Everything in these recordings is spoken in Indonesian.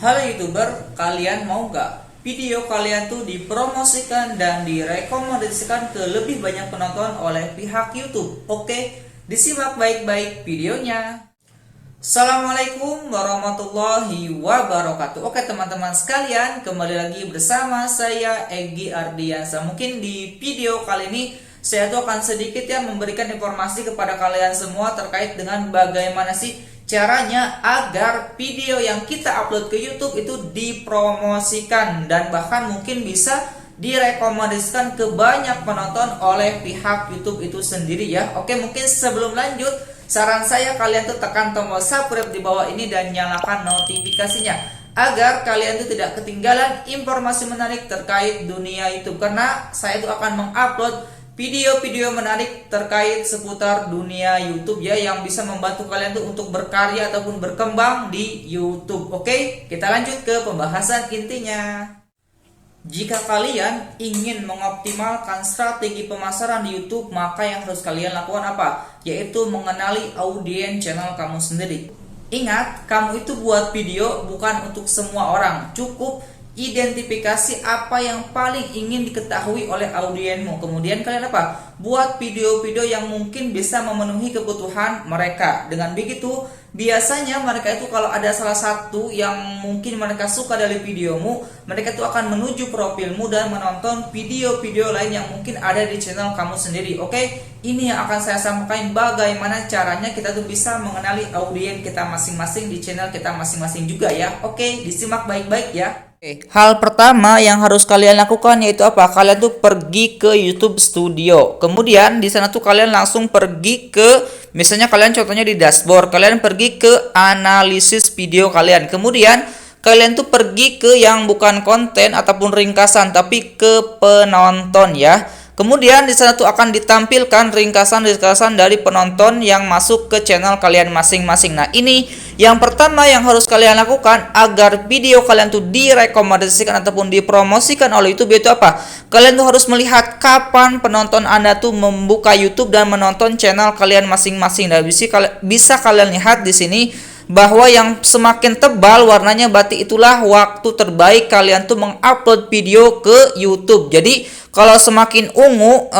Halo YouTuber, kalian mau nggak video kalian tuh dipromosikan dan direkomendasikan ke lebih banyak penonton oleh pihak YouTube? Oke, disimak baik-baik videonya. Assalamualaikum warahmatullahi wabarakatuh. Oke teman-teman sekalian, kembali lagi bersama saya Egy Ardiansa. Mungkin di video kali ini saya tuh akan sedikit memberikan informasi kepada kalian semua terkait dengan bagaimana sih caranya agar video yang kita upload ke YouTube itu dipromosikan dan bahkan mungkin bisa direkomendasikan ke banyak penonton oleh pihak YouTube itu sendiri ya. Oke, mungkin sebelum lanjut, saran saya kalian tuh tekan tombol subscribe di bawah ini dan nyalakan notifikasinya agar kalian tuh tidak ketinggalan informasi menarik terkait dunia YouTube, karena saya tuh akan mengupload video-video menarik terkait seputar dunia YouTube ya, yang bisa membantu kalian tuh untuk berkarya ataupun berkembang di YouTube. Oke, kita lanjut ke pembahasan intinya. Jika kalian ingin mengoptimalkan strategi pemasaran di YouTube, maka yang harus kalian lakukan apa? Yaitu mengenali audiens channel kamu sendiri. Ingat, kamu itu buat video bukan untuk semua orang. Cukup identifikasi apa yang paling ingin diketahui oleh audiensmu. Kemudian kalian apa? Buat video-video yang mungkin bisa memenuhi kebutuhan mereka. Dengan begitu, biasanya mereka itu kalau ada salah satu yang mungkin mereka suka dari videomu, mereka itu akan menuju profilmu dan menonton video-video lain yang mungkin ada di channel kamu sendiri. Oke, ini yang akan saya sampaikan bagaimana caranya kita tuh bisa mengenali audiens kita masing-masing di channel kita masing-masing juga ya. Oke, disimak baik-baik ya. Hal pertama yang harus kalian lakukan yaitu apa? Kalian tuh pergi ke YouTube Studio. Kemudian di sana tuh kalian langsung pergi ke, misalnya kalian contohnya di dashboard, kalian pergi ke analisis video kalian. Kemudian kalian tuh pergi ke yang bukan konten ataupun ringkasan, tapi ke penonton ya. Kemudian di sana tuh akan ditampilkan ringkasan-ringkasan dari penonton yang masuk ke channel kalian masing-masing. Nah, ini yang pertama yang harus kalian lakukan agar video kalian tuh direkomendasikan ataupun dipromosikan oleh YouTube, yaitu apa? Kalian tuh harus melihat kapan penonton Anda tuh membuka YouTube dan menonton channel kalian masing-masing. Dan bisa kalian lihat di sini bahwa yang semakin tebal warnanya berarti itulah waktu terbaik kalian tuh mengupload video ke YouTube. Jadi kalau semakin ungu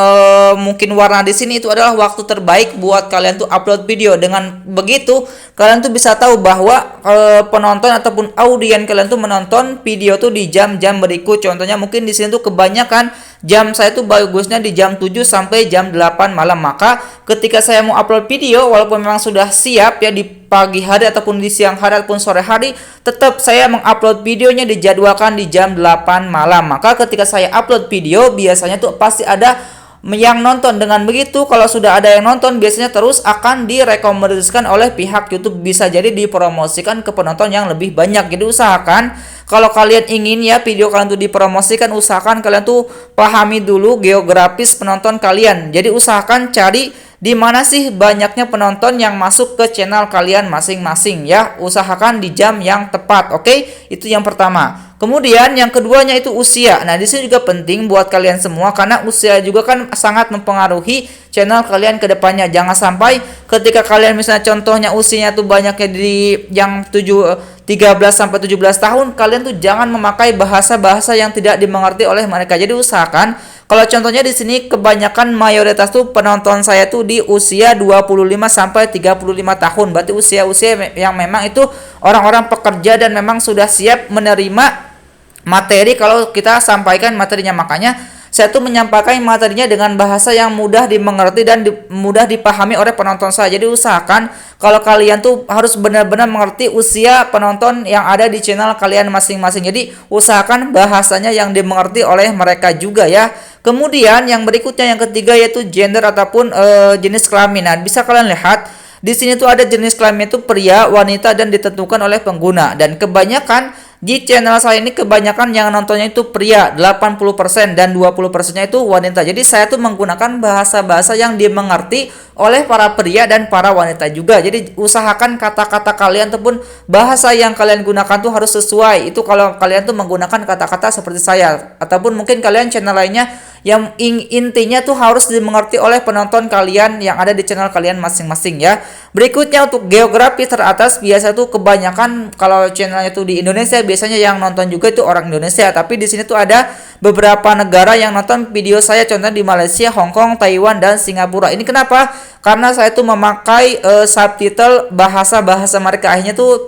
mungkin warna di sini itu adalah waktu terbaik buat kalian tuh upload video. Dengan begitu kalian tuh bisa tahu bahwa penonton ataupun audiens kalian tuh menonton video tuh di jam-jam berikut. Contohnya mungkin di sini tuh kebanyakan jam saya tuh bagusnya di jam 7 sampai jam 8 malam. Maka ketika saya mau upload video, walaupun memang sudah siap ya di pagi hari ataupun di siang hari ataupun sore hari, tetap saya mengupload videonya dijadwalkan di jam 8 malam. Maka ketika saya upload video, biasanya tuh pasti ada yang nonton. Dengan begitu kalau sudah ada yang nonton, biasanya terus akan direkomendasikan oleh pihak YouTube, bisa jadi dipromosikan ke penonton yang lebih banyak. Jadi usahakan kalau kalian ingin ya video kalian tuh dipromosikan, usahakan kalian tuh pahami dulu geografis penonton kalian. Jadi usahakan cari di mana sih banyaknya penonton yang masuk ke channel kalian masing-masing ya. Usahakan di jam yang tepat. Oke, itu yang pertama. Kemudian yang keduanya itu usia. Nah, di sini juga penting buat kalian semua karena usia juga kan sangat mempengaruhi channel kalian ke depannya. Jangan sampai ketika kalian misalnya contohnya usianya tuh banyaknya di yang 13 sampai 17 tahun, kalian tuh jangan memakai bahasa-bahasa yang tidak dimengerti oleh mereka. Jadi usahakan kalau contohnya di sini kebanyakan mayoritas tuh penonton saya tuh di usia 25 sampai 35 tahun. Berarti usia-usia yang memang itu orang-orang pekerja dan memang sudah siap menerima materi kalau kita sampaikan materinya. Makanya saya tuh menyampaikan materinya dengan bahasa yang mudah dimengerti dan mudah dipahami oleh penonton saya. Jadi usahakan kalau kalian tuh harus benar-benar mengerti usia penonton yang ada di channel kalian masing-masing. Jadi usahakan bahasanya yang dimengerti oleh mereka juga ya. Kemudian yang berikutnya yang ketiga yaitu gender ataupun jenis kelamin. Nah, bisa kalian lihat di sini tuh ada jenis kelamin itu pria, wanita dan ditentukan oleh pengguna. Dan kebanyakan di channel saya ini kebanyakan yang nontonnya itu pria 80% dan 20%-nya itu wanita. Jadi saya tuh menggunakan bahasa-bahasa yang dimengerti oleh para pria dan para wanita juga. Jadi usahakan kata-kata kalian ataupun bahasa yang kalian gunakan tuh harus sesuai. Itu kalau kalian tuh menggunakan kata-kata seperti saya, ataupun mungkin kalian channel lainnya yang intinya tuh harus dimengerti oleh penonton kalian yang ada di channel kalian masing-masing ya. Berikutnya untuk geografi teratas, biasa tuh kebanyakan kalau channelnya tuh di Indonesia, biasanya yang nonton juga itu orang Indonesia, tapi di sini tuh ada beberapa negara yang nonton video saya, contohnya di Malaysia, Hong Kong, Taiwan, dan Singapura. Ini kenapa? Karena saya tuh memakai subtitle bahasa-bahasa mereka, akhirnya tuh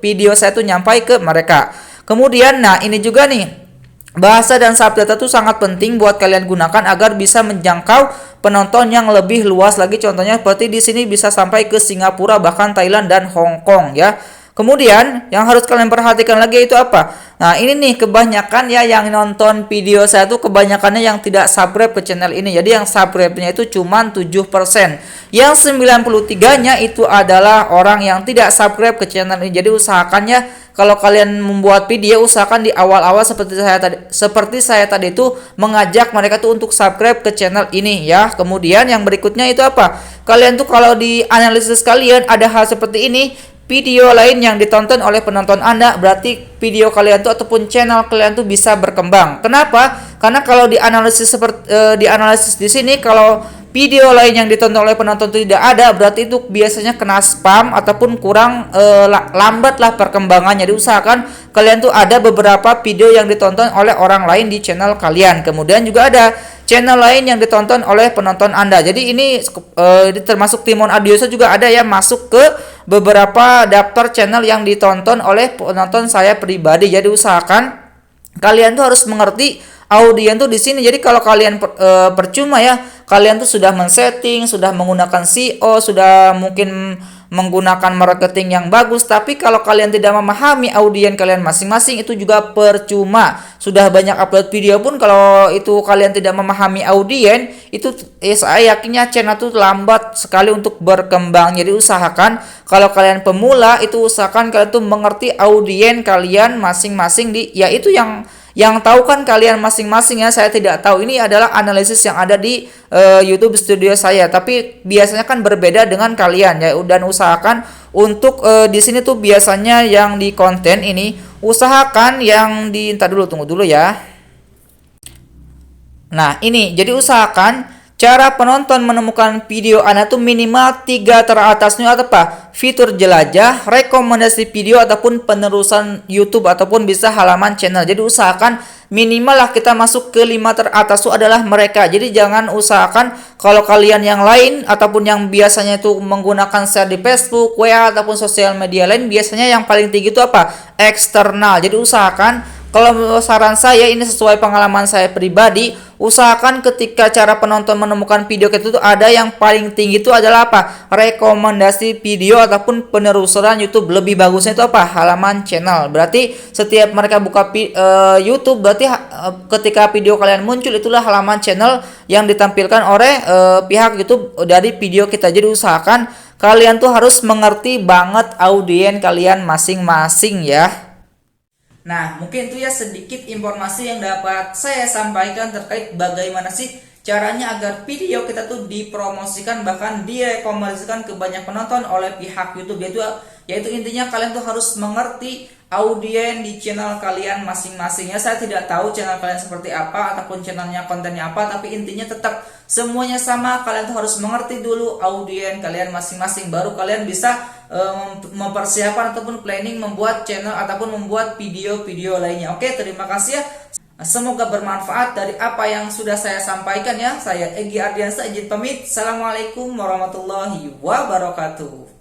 video saya tuh nyampai ke mereka. Kemudian nah ini juga nih, bahasa dan subtitle itu sangat penting buat kalian gunakan agar bisa menjangkau penonton yang lebih luas lagi. Contohnya seperti di sini bisa sampai ke Singapura, bahkan Thailand dan Hong Kong ya. Kemudian yang harus kalian perhatikan lagi itu apa? Nah ini nih, kebanyakan ya yang nonton video saya tuh kebanyakannya yang tidak subscribe ke channel ini. Jadi yang subscribe-nya itu cuma 7%. Yang 93-nya itu adalah orang yang tidak subscribe ke channel ini. Jadi usahakannya kalau kalian membuat video, usahakan di awal-awal seperti saya tadi itu mengajak mereka tuh untuk subscribe ke channel ini ya. Kemudian yang berikutnya itu apa? Kalian tuh kalau di analisis kalian ada hal seperti ini, video lain yang ditonton oleh penonton Anda, berarti video kalian tuh ataupun channel kalian tuh bisa berkembang. Kenapa? Karena kalau di analisis di sini, kalau video lain yang ditonton oleh penonton itu tidak ada, berarti itu biasanya kena spam ataupun kurang lambat lah perkembangannya. Jadi usahakan kalian tuh ada beberapa video yang ditonton oleh orang lain di channel kalian. Kemudian juga ada channel lain yang ditonton oleh penonton Anda. Jadi ini termasuk Timon Adioso juga ada ya, masuk ke beberapa daftar channel yang ditonton oleh penonton saya pribadi. Jadi usahakan kalian tuh harus mengerti audien tuh di sini. Jadi kalau kalian percuma ya, kalian tuh sudah men-setting, sudah menggunakan SEO, sudah mungkin menggunakan marketing yang bagus, tapi kalau kalian tidak memahami audien kalian masing-masing, itu juga percuma. Sudah banyak upload video pun kalau itu kalian tidak memahami audien, itu saya yakinnya channel tuh lambat sekali untuk berkembang. Jadi usahakan kalau kalian pemula, itu usahakan kalian tuh mengerti audien kalian masing-masing, yaitu yang tahu kan kalian masing-masing ya. Saya tidak tahu, ini adalah analisis yang ada di YouTube Studio saya, tapi biasanya kan berbeda dengan kalian ya. Dan usahakan untuk di sini tuh biasanya yang di konten ini, usahakan yang tunggu dulu ya. Nah ini, jadi usahakan cara penonton menemukan video Anda tuh minimal 3 teratasnya apa? Fitur jelajah, rekomendasi video, ataupun penerusan YouTube, ataupun bisa halaman channel. Jadi usahakan minimal lah kita masuk ke 5 teratas itu adalah mereka. Jadi jangan usahakan kalau kalian yang lain ataupun yang biasanya itu menggunakan share di Facebook, WA, ataupun sosial media lain, biasanya yang paling tinggi itu apa? Eksternal. Jadi usahakan, kalau saran saya ini sesuai pengalaman saya pribadi, usahakan ketika cara penonton menemukan video kita itu ada yang paling tinggi itu adalah apa? Rekomendasi video ataupun penelusuran YouTube. Lebih bagusnya itu apa? Halaman channel. Berarti setiap mereka buka YouTube, berarti ketika video kalian muncul, itulah halaman channel yang ditampilkan oleh pihak YouTube dari video kita. Jadi usahakan kalian tuh harus mengerti banget audien kalian masing-masing ya. Nah, mungkin itu ya sedikit informasi yang dapat saya sampaikan terkait bagaimana sih caranya agar video kita tuh dipromosikan, bahkan direkomendasikan ke banyak penonton oleh pihak YouTube. Yaitu intinya kalian tuh harus mengerti audien di channel kalian masing-masingnya. Saya tidak tahu channel kalian seperti apa ataupun channelnya kontennya apa, tapi intinya tetap semuanya sama. Kalian tuh harus mengerti dulu audien kalian masing-masing, baru kalian bisa mempersiapkan ataupun planning membuat channel ataupun membuat video-video lainnya. Oke, terima kasih ya. Semoga bermanfaat dari apa yang sudah saya sampaikan ya. Saya Egy Ardiansa izin pamit. Assalamualaikum warahmatullahi wabarakatuh.